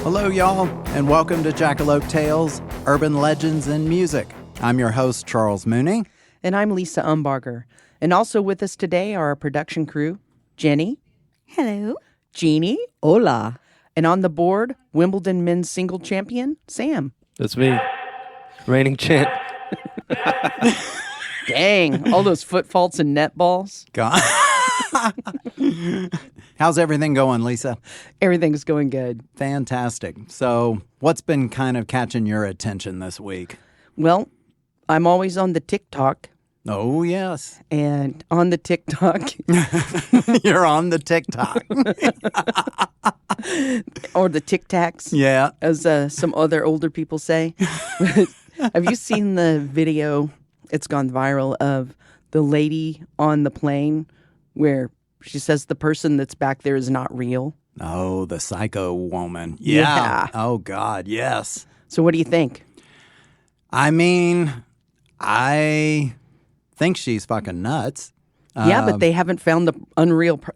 Hello, y'all, and welcome to Jackalope Tales, Urban Legends and Music. I'm your host, Charles Mooney. And I'm Lisa Umbarger. And also with us today are our production crew, Jenny. Hello. Jeannie. Hola. And on the board, Wimbledon men's single champion, Sam. That's me. Reigning champ. Dang, all those foot faults and net balls. God. How's everything going, Lisa? Everything's going good. Fantastic. So, what's been kind of catching your attention this week? Well, I'm always on the TikTok. Oh, yes. And on the TikTok. You're on the TikTok. Or the Tic Tacs. Yeah. As some other older people say. Have you seen the video? It's gone viral of the lady on the plane where she says the person that's back there is not real. Oh, the psycho woman. Yeah. Oh, God, yes. So what do you think? I mean, I think she's fucking nuts. Yeah, but they haven't found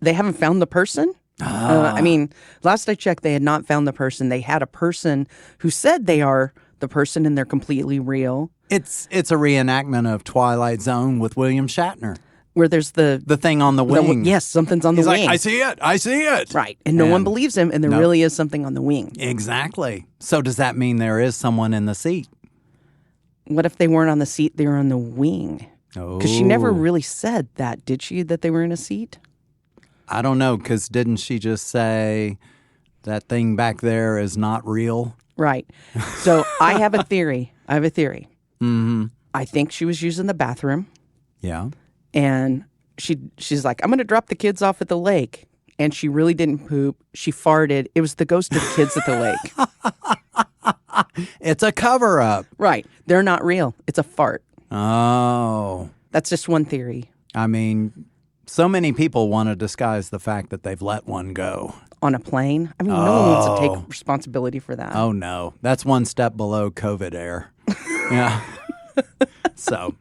they haven't found the person. I mean, last I checked, they had not found the person. They had a person who said they are the person and they're completely real. It's a reenactment of Twilight Zone with William Shatner. Where there's the thing on the wing. Yes, something's on the He's wing. like, I see it. Right. And no one believes him, and there really is something on the wing. Exactly. So does that mean there is someone in the seat? What if they weren't on the seat, they were on the wing? Oh. Because she never really said that, did she, that they were in a seat? I don't know, because didn't she just say that thing back there is not real? Right. So I have a theory. Mm-hmm. I think she was using the bathroom. Yeah. And she's like, I'm going to drop the kids off at the lake. And she really didn't poop. She farted. It was the ghost of the kids at the lake. It's a cover-up. Right. They're not real. It's a fart. Oh. That's just one theory. I mean, so many people want to disguise the fact that they've let one go. On a plane? I mean, no one wants to take responsibility for that. Oh, no. That's one step below COVID air. Yeah. So.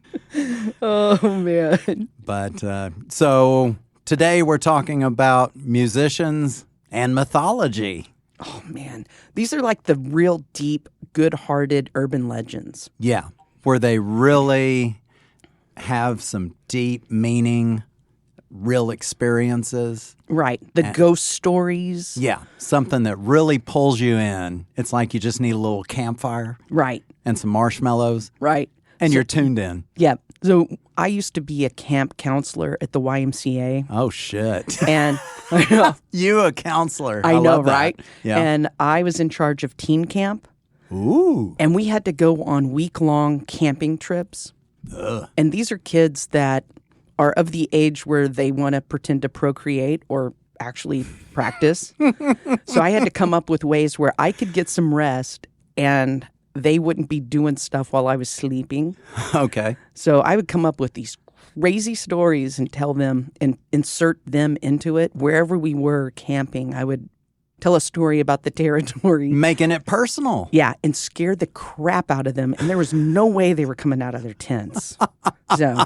Oh, man. But so today we're talking about musicians and mythology. Oh, man. These are like the real deep, good-hearted urban legends. Yeah. Where they really have some deep meaning, real experiences. Right. The ghost stories. Yeah. Something that really pulls you in. It's like you just need a little campfire. Right. And some marshmallows. Right. And you're tuned in. Yeah. So I used to be a camp counselor at the YMCA. Oh, shit. And you a counselor. I know, love that. right? Yeah. And I was in charge of teen camp. Ooh. And we had to go on week-long camping trips. Ugh. And these are kids that are of the age where they want to pretend to procreate or actually practice. So I had to come up with ways where I could get some rest and they wouldn't be doing stuff while I was sleeping. Okay. So I would come up with these crazy stories and tell them and insert them into it. Wherever we were camping, I would tell a story about the territory. Making it personal. Yeah, and scare the crap out of them. And there was no way they were coming out of their tents. So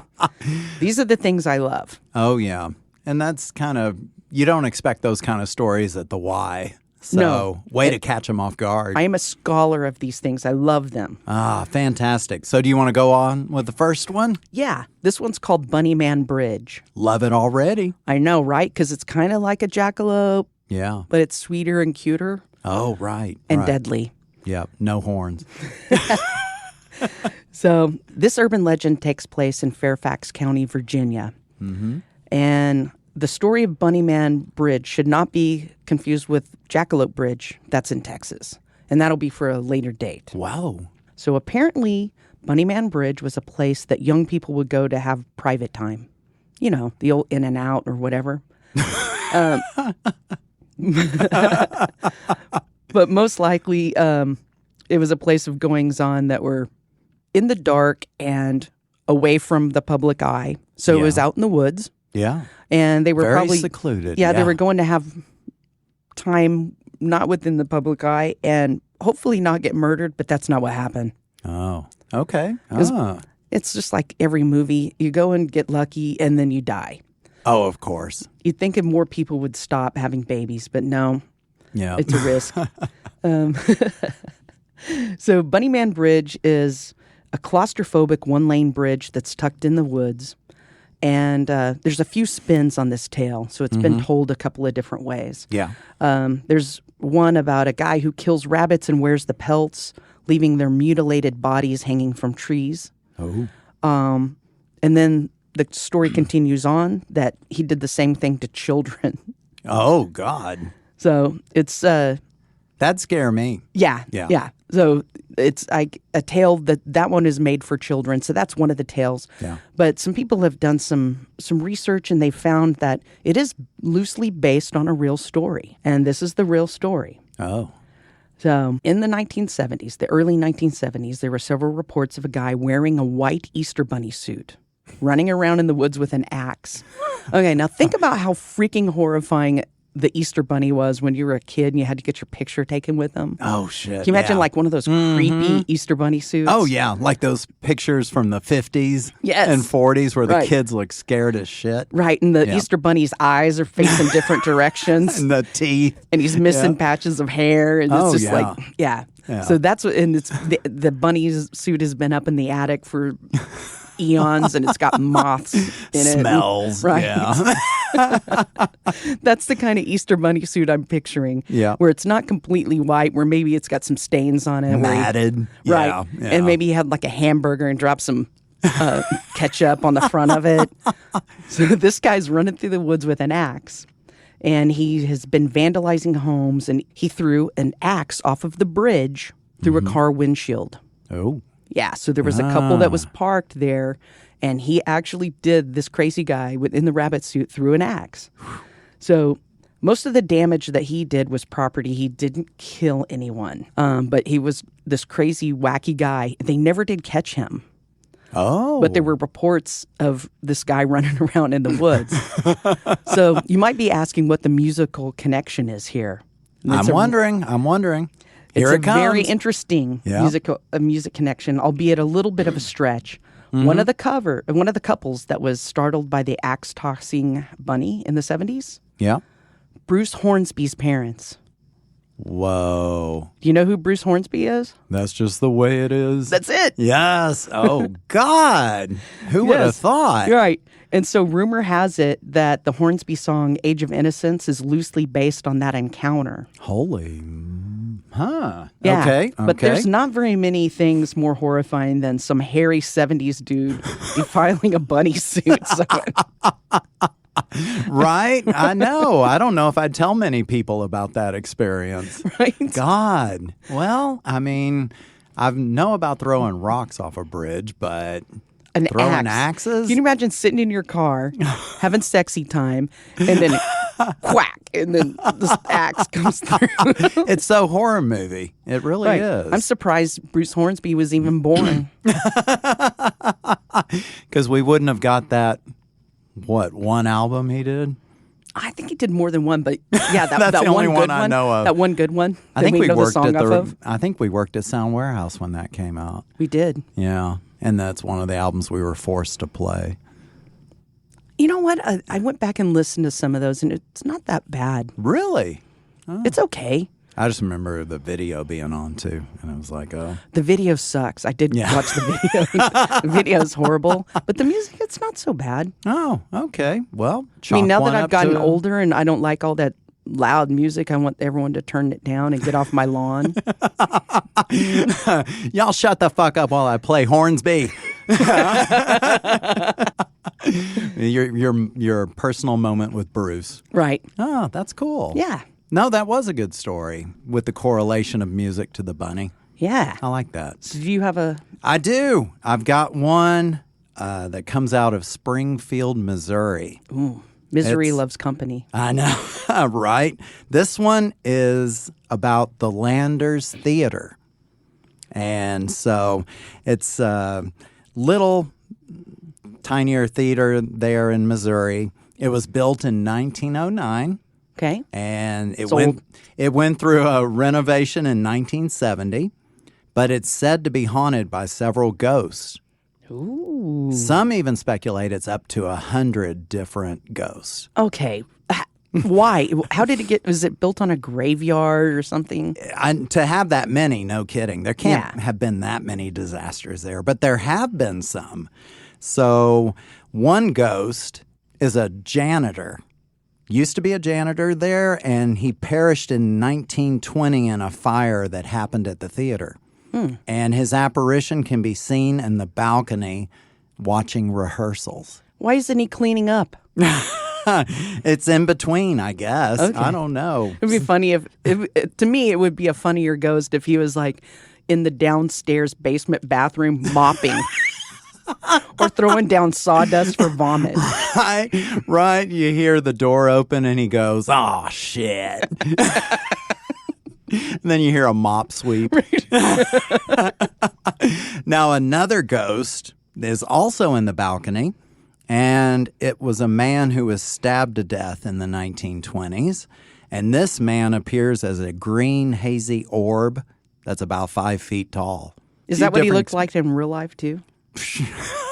these are the things I love. Oh, yeah. And that's kind of, you don't expect those kind of stories at the Y. So, No. way to catch them off guard. I am a scholar of these things. I love them. Ah, fantastic. So, do you want to go on with the first one? Yeah, this one's called Bunnyman Bridge. Love it already. I know, right? Because it's kind of like a jackalope, Yeah. but it's sweeter and cuter Oh, right. and right. deadly. Yeah. No horns. So this urban legend takes place in Fairfax County, Virginia. Mm-hmm. And the story of Bunnyman Bridge should not be confused with Jackalope Bridge. That's in Texas. And that'll be for a later date. Wow. So apparently, Bunnyman Bridge was a place that young people would go to have private time. You know, the old in and out or whatever. But most likely, it was a place of goings-on that were in the dark and away from the public eye. So it was out in the woods. Yeah. And they were Very probably secluded. Yeah, they were going to have time not within the public eye and hopefully not get murdered, but that's not what happened. Oh, okay. It's just like every movie. You go and get lucky and then you die. Oh, of course. You'd think if more people would stop having babies, but no, Yeah. it's a risk. So Bunnyman Bridge is a claustrophobic one-lane bridge that's tucked in the woods. And there's a few spins on this tale, so it's been told a couple of different ways. Yeah. There's one about a guy who kills rabbits and wears the pelts, leaving their mutilated bodies hanging from trees. Oh. And then the story continues on that he did the same thing to children. Oh, God. So it's... That'd scare me. Yeah. So it's like a tale that one is made for children. So that's one of the tales. Yeah. But some people have done some research and they found that it is loosely based on a real story. And this is the real story. Oh. So in the 1970s, the early 1970s, there were several reports of a guy wearing a white Easter bunny suit, running around in the woods with an axe. Okay, now think about how freaking horrifying the Easter bunny was when you were a kid and you had to get your picture taken with them. Oh, shit. Can you imagine yeah. like one of those creepy Easter bunny suits? Oh, yeah. Like those pictures from the 50s Yes. and 40s where the Right. kids look scared as shit. Right, and the Yeah. Easter bunny's eyes are facing different directions. And the teeth. And he's missing patches of hair. And it's Oh, just yeah. like, yeah. So that's what, and it's the bunny's suit has been up in the attic for eons and it's got moths in it. Smells. Right. Yeah. That's the kind of Easter bunny suit I'm picturing. Yeah. Where it's not completely white, where maybe it's got some stains on it. where he- Matted. Right. Yeah. Yeah. And maybe he had like a hamburger and dropped some ketchup on the front of it. So this guy's running through the woods with an axe. And he has been vandalizing homes, and he threw an axe off of the bridge through a car windshield. Oh. Yeah, so there was a couple that was parked there, and he actually did this crazy guy in the rabbit suit through an axe. So most of the damage that he did was property. He didn't kill anyone, but he was this crazy, wacky guy. They never did catch him. Oh. But there were reports of this guy running around in the woods. So you might be asking what the musical connection is here. And I'm wondering. Here it's it a very comes. interesting Yeah. music connection, albeit a little bit of a stretch. One of the couples that was startled by the axe tossing bunny in the 70s, Yeah. Bruce Hornsby's parents. Whoa. Do you know who Bruce Hornsby is? That's just the way it is. That's it. Yes. Oh, God. Who would have Yes. thought? Right. And so rumor has it that the Hornsby song Age of Innocence is loosely based on that encounter. Holy. Huh. Yeah. Okay. But there's not very many things more horrifying than some hairy 70s dude defiling a bunny suit. So, Right? I know. I don't know if I'd tell many people about that experience. right? God. Well, I mean, I know about throwing rocks off a bridge, but An throwing axe. axes? Can you imagine sitting in your car, having sexy time, and then quack, and then this axe comes through? It's so horror movie. It really Right. is. I'm surprised Bruce Hornsby was even born. Because we wouldn't have got that, one album he did? I think he did more than one, but yeah, That's that the only one one good I know of. That one good one. I that think we know the worked song at off of. I think we worked at Sound Warehouse when that came out. We did. Yeah. And that's one of the albums we were forced to play. You know what? I went back and listened to some of those, and it's not that bad. Really? It's okay. I just remember the video being on too, and I was like, "Oh, The video sucks. I did Yeah. watch the video. The video's horrible, but the music, it's not so bad. oh, okay. Well, I mean, chalk now one that I've up gotten to- older and I don't like all that loud music, I want everyone to turn it down and get off my lawn. y'all shut the fuck up while I play Hornsby." your personal moment with Bruce. Right. Oh, that's cool. Yeah. No, that was a good story with the correlation of music to the bunny. Yeah. I like that. So do you have a... I do. I've got one that comes out of Springfield, Missouri. Misery It's- loves company. I know, right? This one is about the Landers Theater. And so it's a little tinier theater there in Missouri. It was built in 1909. Okay. And It's old. it went through a renovation in 1970, but it's said to be haunted by several ghosts. Ooh. Some even speculate it's up to 100 different ghosts. Okay. Why? How did it get? Was it built on a graveyard or something? To have that many, no kidding. There can't have been that many disasters there, but there have been some. So one ghost is a janitor. Used to be a janitor there, and he perished in 1920 in a fire that happened at the theater. And his apparition can be seen in the balcony watching rehearsals. Why isn't he cleaning up? It's in between, I guess. Okay. I don't know. It'd be funny to me, it would be a funnier ghost if he was like in the downstairs basement bathroom mopping or throwing down sawdust for vomit. Right. You hear the door open and he goes, "Oh, shit." And then you hear a mop sweep. Now, another ghost is also in the balcony. And it was a man who was stabbed to death in the 1920s. And this man appears as a green, hazy orb that's about 5 feet tall. Is that what he looked like in real life, too?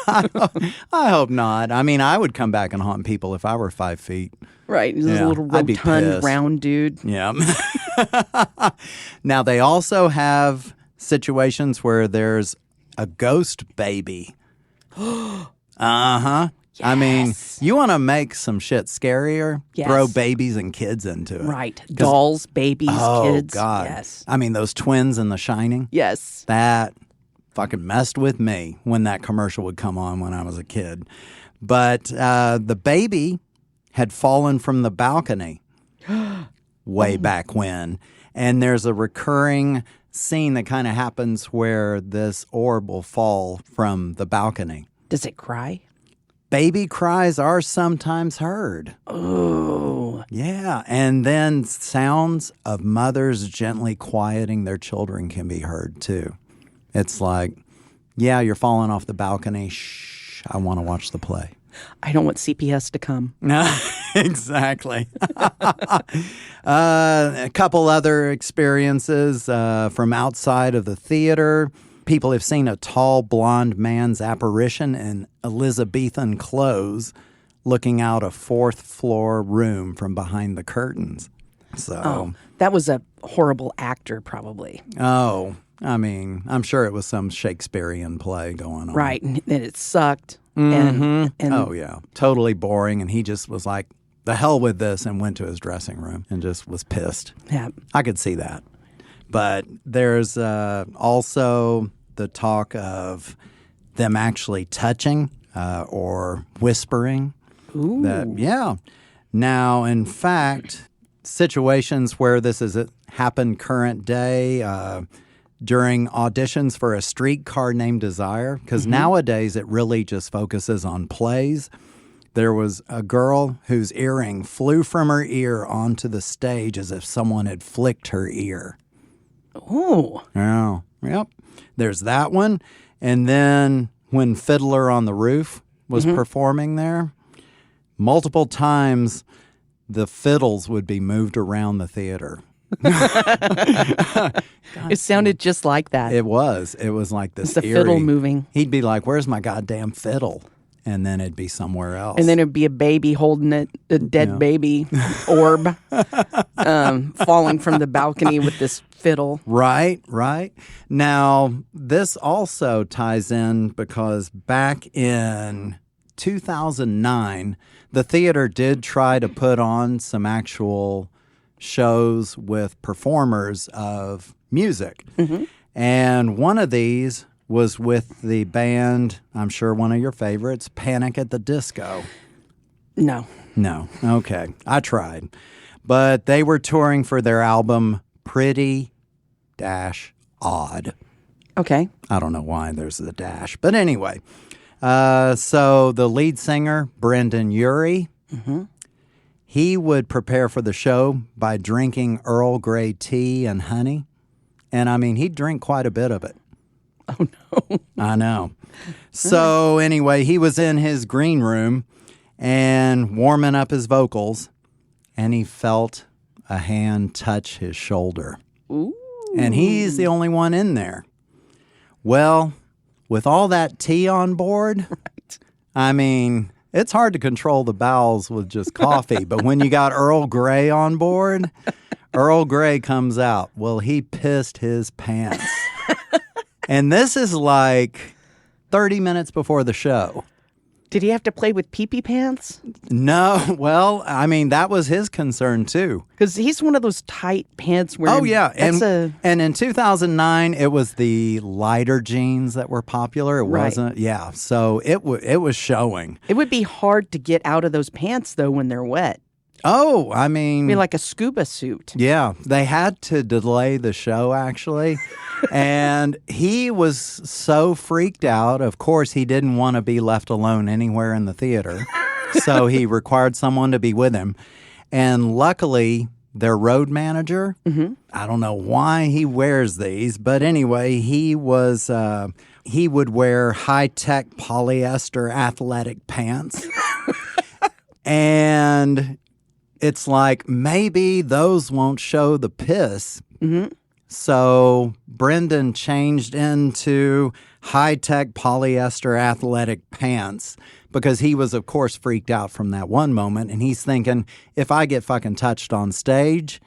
I hope not. I mean, I would come back and haunt people if I were 5 feet. Right. He's Yeah, a little I'd be rotund, pissed. round dude. Yeah. Now, they also have situations where there's a ghost baby. Uh-huh. I mean, you want to make some shit scarier? Yes. Throw babies and kids into it. Right. Dolls, babies, kids. Oh, God. Yes. I mean, those twins in The Shining, Yes. that fucking messed with me when that commercial would come on when I was a kid. But the baby had fallen from the balcony way back when. And there's a recurring scene that kind of happens where this orb will fall from the balcony. Does it cry? Baby cries are sometimes heard. Oh. Yeah. And then sounds of mothers gently quieting their children can be heard too. It's like, yeah, you're falling off the balcony. Shh, I want to watch the play. I don't want CPS to come. Exactly. A couple other experiences from outside of the theater. People have seen a tall, blonde man's apparition in Elizabethan clothes looking out a fourth-floor room from behind the curtains. So, That was a horrible actor, probably. I mean, I'm sure it was some Shakespearean play going on. Right. And it sucked. Mm-hmm. And Oh, yeah. Totally boring. And he just was like, the hell with this, and went to his dressing room and just was pissed. yeah. I could see that. But there's also the talk of them actually touching or whispering. Ooh. Yeah. Now, in fact, situations where this has happened current day, during auditions for A Streetcar Named Desire, because nowadays it really just focuses on plays. There was a girl whose earring flew from her ear onto the stage as if someone had flicked her ear. Oh. Oh, yep. There's that one. And then when Fiddler on the Roof was performing there, multiple times the fiddles would be moved around the theater. It sounded just like that. It was like this It's the eerie. fiddle moving. He'd be like, "Where's my goddamn fiddle?" And then it'd be somewhere else. And then it'd be a baby holding it, a dead baby orb, falling from the balcony with this fiddle. Right. Now, this also ties in because back in 2009, the theater did try to put on some actual shows with performers of music. And one of these was with the band, I'm sure one of your favorites, Panic at the Disco. No. No. Okay. I tried. But they were touring for their album Pretty Odd. Okay. I don't know why there's the dash. But anyway, so the lead singer, Brendan Urie, he would prepare for the show by drinking Earl Grey tea and honey. And I mean, he'd drink quite a bit of it. Oh, no. I know. So anyway, he was in his green room and warming up his vocals, and he felt a hand touch his shoulder. Ooh. And he's the only one in there. Well, with all that tea on board, I mean, It's hard to control the bowels with just coffee, but when you got Earl Grey on board, Earl Grey comes out. Well, he pissed his pants. And this is like 30 minutes before the show. Did he have to play with pee-pee pants? No, well, I mean, that was his concern too. Because he's one of those tight pants where... Oh, yeah. And in 2009, it was the lighter jeans that were popular. It wasn't. Yeah. So it was showing. It would be hard to get out of those pants, though, when they're wet. Oh, I mean... It'd be like a scuba suit. Yeah. They had to delay the show, actually. And he was so freaked out. Of course, he didn't want to be left alone anywhere in the theater. So he required someone to be with him. And luckily, their road manager, I don't know why he wears these, but anyway, he would wear high-tech polyester athletic pants. And it's like, maybe those won't show the piss. So Brendan changed into high-tech polyester athletic pants because he was, of course, freaked out from that one moment. And he's thinking, if I get fucking touched on stage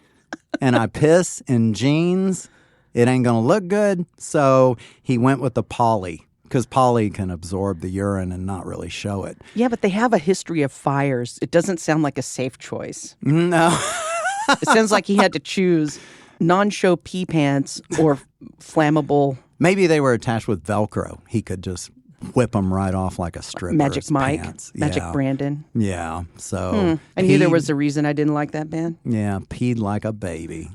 and I piss in jeans, it ain't going to look good. So he went with the poly because poly can absorb the urine and not really show it. Yeah, but they have a history of fires. It doesn't sound like a safe choice. No. It sounds like he had to choose non-show pee pants or flammable. Maybe they were attached with Velcro. He could just whip them right off like a stripper's Magic Mike, pants. Magic Brandon. Yeah. So I knew there was a reason I didn't like that band. Yeah, peed like a baby.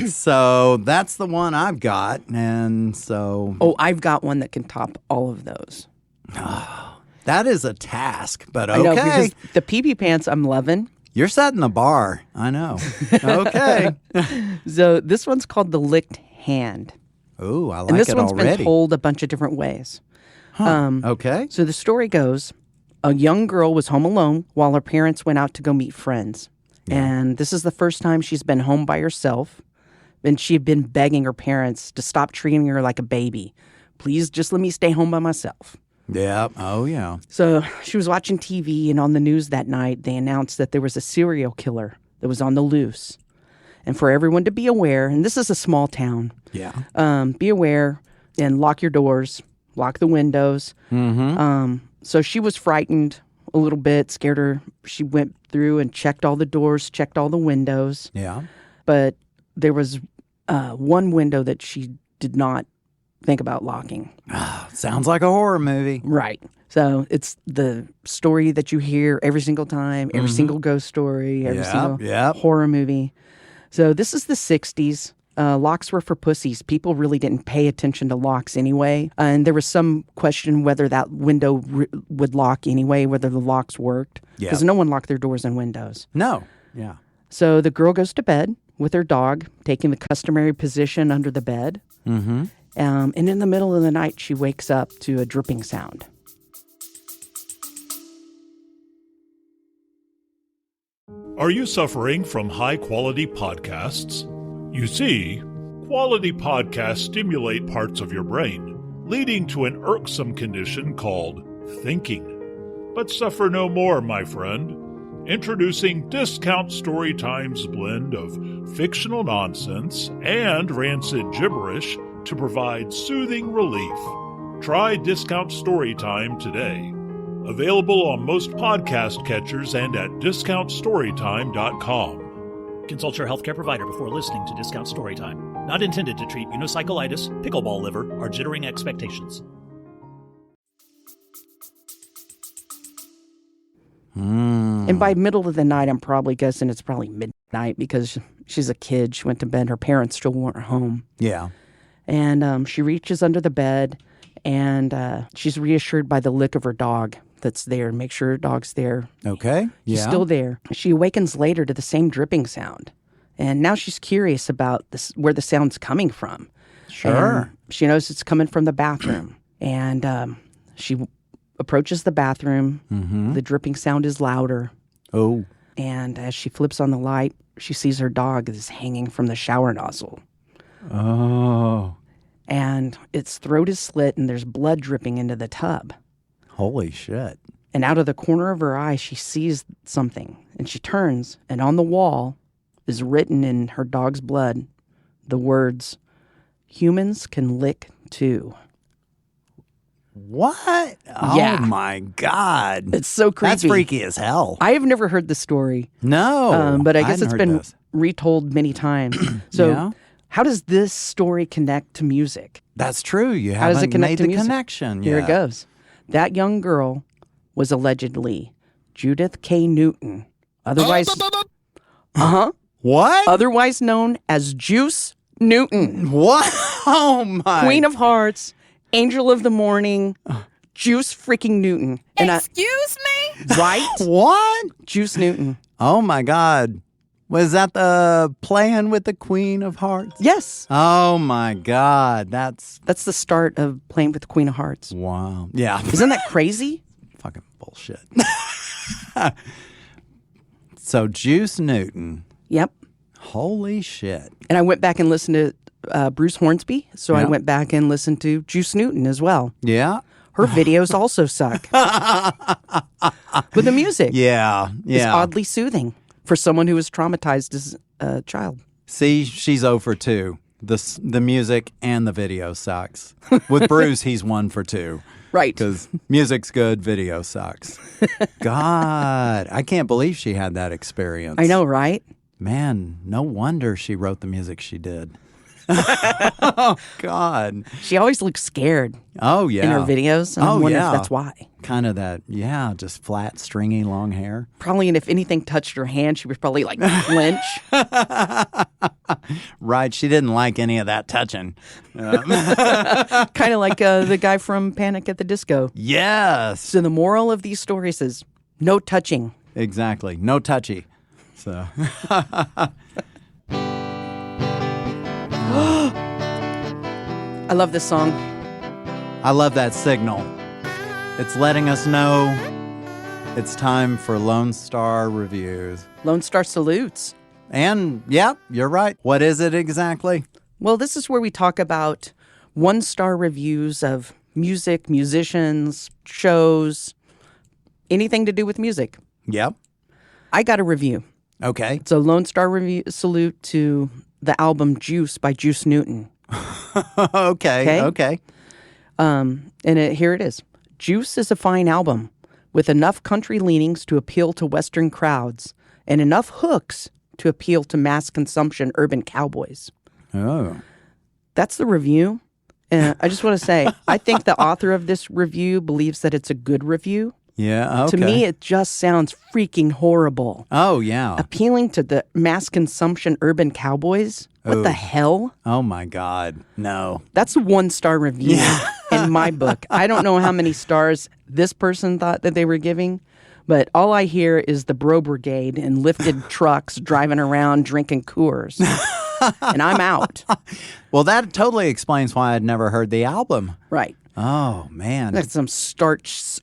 So that's the one I've got, and so I've got one that can top all of those. that is a task. But okay, I know, because the pee-pee pants I'm loving. You're setting the bar. I know. Okay. So this one's called The Licked Hand. Ooh, I like and this it one's already. been told a bunch of different ways. Okay. So the story goes, a young girl was home alone while her parents went out to go meet friends. Yeah. And this is the first time she's been home by herself. And she had been begging her parents to stop treating her like a baby. Please just let me stay home by myself. Yeah. Oh, yeah. So she was watching TV, and on the news that night, they announced that there was a serial killer that was on the loose. And for everyone to be aware, and this is a small town. Yeah. Be aware and lock your doors, lock the windows. So she was frightened a little bit, scared her. She went through and checked all the doors, checked all the windows. Yeah. But there was one window that she did not think about locking. Sounds like a horror movie. Right. So it's the story that you hear every single time, every single ghost story, every single horror movie. So this is the 60s. Locks were for pussies. People really didn't pay attention to locks anyway. And there was some question whether that window would lock anyway, whether the locks worked. Because no one locked their doors and windows. No. Yeah. So the girl goes to bed with her dog, taking the customary position under the bed. And in the middle of the night, she wakes up to a dripping sound. Are you suffering from high-quality podcasts? You see, quality podcasts stimulate parts of your brain, leading to an irksome condition called thinking. But suffer no more, my friend. Introducing Discount Storytime's blend of fictional nonsense and rancid gibberish to provide soothing relief. Try Discount Storytime today. Available on most podcast catchers and at discountstorytime.com. Consult your healthcare provider before listening to Discount Storytime. Not intended to treat unicyclitis, pickleball liver, or jittering expectations. And by middle of the night, I'm probably guessing it's probably midnight because she's a kid. She went to bed. Her parents still weren't home. Yeah. And she reaches under the bed, and she's reassured by the lick of her dog that's there. Make sure her dog's there. Okay. Yeah. She's still there. She awakens later to the same dripping sound. And now she's curious about where the sound's coming from. Sure. And she knows it's coming from the bathroom. And she approaches the bathroom. The dripping sound is louder. Oh. And as she flips on the light, she sees her dog is hanging from the shower nozzle. Oh. and its throat is slit and there's blood dripping into the tub. Holy shit. And out of the corner of her eye, she sees something. And she turns, and on the wall is written in her dog's blood the words, "Humans can lick too." What? Yeah. Oh, my God. It's so creepy. That's freaky as hell. I have never heard the story. No. But I guess hadn't it's heard been this. retold many times. So Yeah. how does this story connect to music? That's true. You How does it haven't connect made to the music? connection yet. Here it goes. That young girl was allegedly Judith K. Newton, otherwise What? otherwise known as Juice Newton, What? Oh, my. Queen of Hearts, Angel of the Morning, Juice freaking Newton. And Excuse me? right? What? Juice Newton. Oh, my God. Was that the playing with the Queen of Hearts? Yes. Oh, my God. That's... That's the start of Playing with the Queen of Hearts. Wow. Yeah. Isn't that crazy? Fucking bullshit. So, Juice Newton. Yep. Holy shit. And I went back and listened to Bruce Hornsby, so I Yeah. went back and listened to Juice Newton as well. Yeah? Her videos also suck. But the music Yeah. is Yeah. oddly soothing for someone who was traumatized as a child. See, she's 0 for 2. The music and the video sucks. With Bruce, he's 1 for 2. Right. Because music's good, video sucks. God, I can't believe she had that experience. I know, right? Man, no wonder she wrote the music she did. Oh, God. She always looks scared Oh, yeah. in her videos. And I Oh, wonder yeah. if that's why. Kind of that, yeah, just flat, stringy, long hair. Probably, and if anything touched her hand, she would probably like flinch. Right, she didn't like any of that touching. Kind of like the guy from Panic at the Disco. Yes, So the moral of these stories is no touching. exactly. No touchy. So, I love this song. I love that signal. It's letting us know it's time for Lone Star reviews. Lone Star salutes. And, yeah, you're right. What is it exactly? Well, this is where we talk about 1-star reviews of music, musicians, shows, anything to do with music. Yep. I got a review. Okay. It's a Lone Star review salute to the album Juice by Juice Newton. Okay. Here it is. Juice is a fine album with enough country leanings to appeal to Western crowds and enough hooks to appeal to mass consumption urban cowboys. Oh. That's the review. And I just want to say, I think the author of this review believes that it's a good review. Yeah, okay. To me, it just sounds freaking horrible. Oh, yeah. Appealing to the mass consumption urban cowboys? What the hell? Oh, my God. No. That's a 1-star review in my book. I don't know how many stars this person thought that they were giving, but all I hear is the Bro Brigade and lifted trucks driving around drinking Coors. And I'm out. Well, that totally explains why I'd never heard the album. Right. Oh, man. That's some starch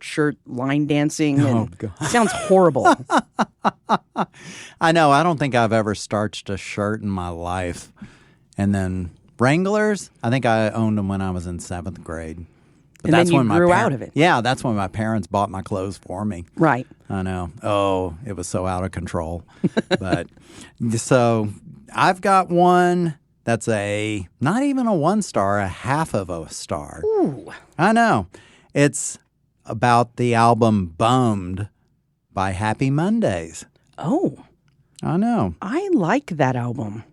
shirt line dancing. And Oh, God. sounds horrible. I know. I don't think I've ever starched a shirt in my life. And then Wranglers, I think I owned them when I was in 7th grade. But And then you grew out of it. Yeah, that's when my parents bought my clothes for me. Right. I know. Oh, it was so out of control. But so I've got one that's not even a 1-star, a half of a star. Ooh. I know. It's about the album Bummed by Happy Mondays. Oh, I know. I like that album.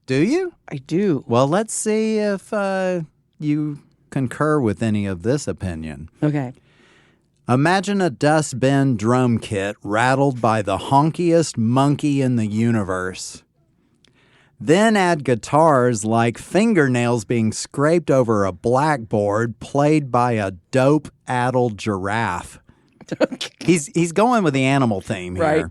Do you? I do. Well, let's see if you concur with any of this opinion. Okay. Imagine a dustbin drum kit rattled by the honkiest monkey in the universe. Then add guitars like fingernails being scraped over a blackboard played by a dope-addled giraffe. He's going with the animal theme here. Right.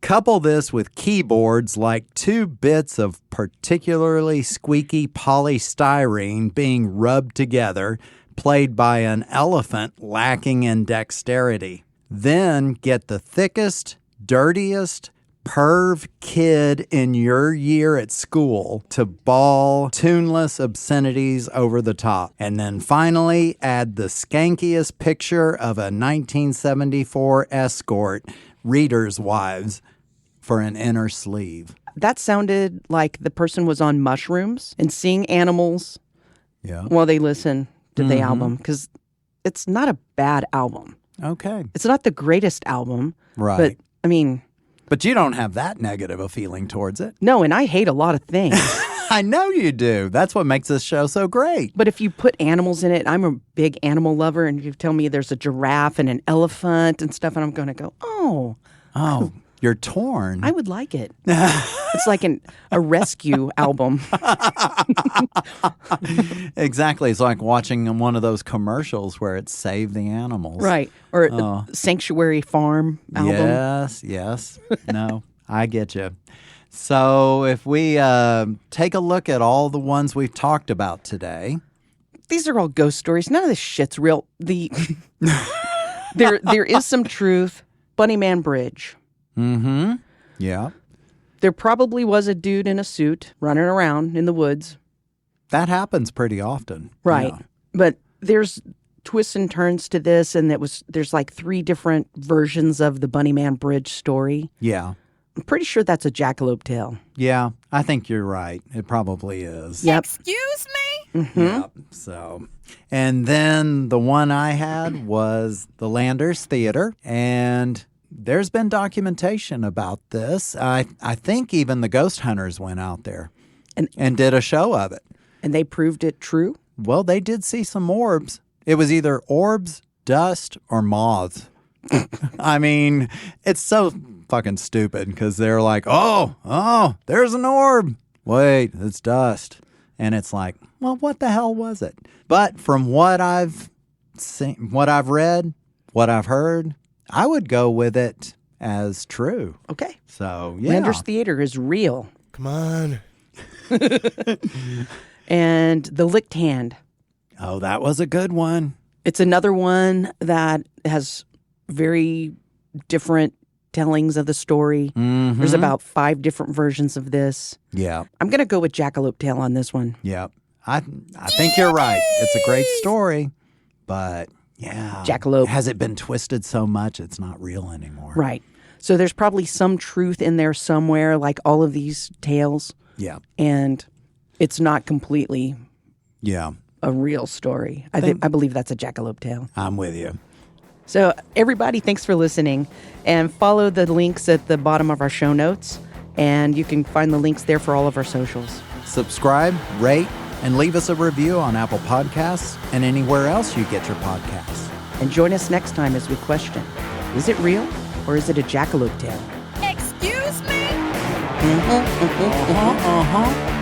Couple this with keyboards like 2 bits of particularly squeaky polystyrene being rubbed together, played by an elephant lacking in dexterity. Then get the thickest, dirtiest, perv kid in your year at school to bawl tuneless obscenities over the top. And then finally, add the skankiest picture of a 1974 escort, readers' wives, for an inner sleeve. That sounded like the person was on mushrooms and seeing animals Yeah. while they listen to the album, because it's not a bad album. Okay. It's not the greatest album. Right. But, I mean, But you don't have that negative a feeling towards it. no, and I hate a lot of things. I know you do. That's what makes this show so great. But if you put animals in it, I'm a big animal lover, and you tell me there's a giraffe and an elephant and stuff, and I'm going to go, oh, You're torn. I would like it. It's like a rescue album. Exactly. It's like watching one of those commercials where it's Save the Animals. Right. Or a Sanctuary Farm album. Yes. No, I get you. So if we take a look at all the ones we've talked about today. These are all ghost stories. None of this shit's real. There is some truth. Bunnyman Bridge. Mm-hmm. Yeah. There probably was a dude in a suit running around in the woods. That happens pretty often. Right. Yeah. But there's twists and turns to this, and there's like 3 different versions of the Bunnyman Bridge story. Yeah. I'm pretty sure that's a Jackalope tale. Yeah. I think you're right. It probably is. Yep. Excuse me? Yep. So, and then the one I had was the Landers Theater, and there's been documentation about this. I think even the ghost hunters went out there and did a show of it. And they proved it true? Well, they did see some orbs. It was either orbs, dust, or moths. I mean, it's so fucking stupid because they're like, oh, there's an orb. Wait, it's dust. And it's like, well, what the hell was it? But from what I've seen, what I've read, what I've heard, I would go with it as true. Okay. So, yeah. Landers Theater is real. Come on. And the Licked Hand. Oh, that was a good one. It's another one that has very different tellings of the story. Mm-hmm. There's about 5 different versions of this. Yeah. I'm going to go with Jackalope Tale on this one. Yeah. I think you're right. It's a great story, but yeah. Jackalope. Has it been twisted so much it's not real anymore? Right. So there's probably some truth in there somewhere, like all of these tales. Yeah. And it's not completely Yeah. a real story. I believe that's a Jackalope Tale. I'm with you. So everybody, thanks for listening. And follow the links at the bottom of our show notes. And you can find the links there for all of our socials. Subscribe, rate, and leave us a review on Apple Podcasts and anywhere else you get your podcasts. And join us next time as we question, is it real or is it a Jackalope Tale? Excuse me? Uh-huh.